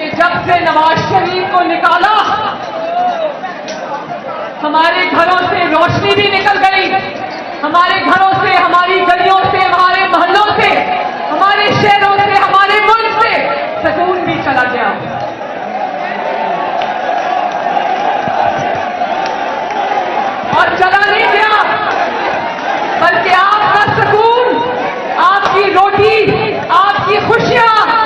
कि जब से नवाज शरीफ को निकाला, हमारे घरों से रोशनी भी निकल गई, हमारे घरों से, हमारी गलियों से, हमारे मोहल्लों से, हमारे शहरों से, हमारे मुल्क से सुकून भी चला गया। और चला नहीं गया, बल्कि आपका सुकून, आपकी रोटी, आपकी खुशियां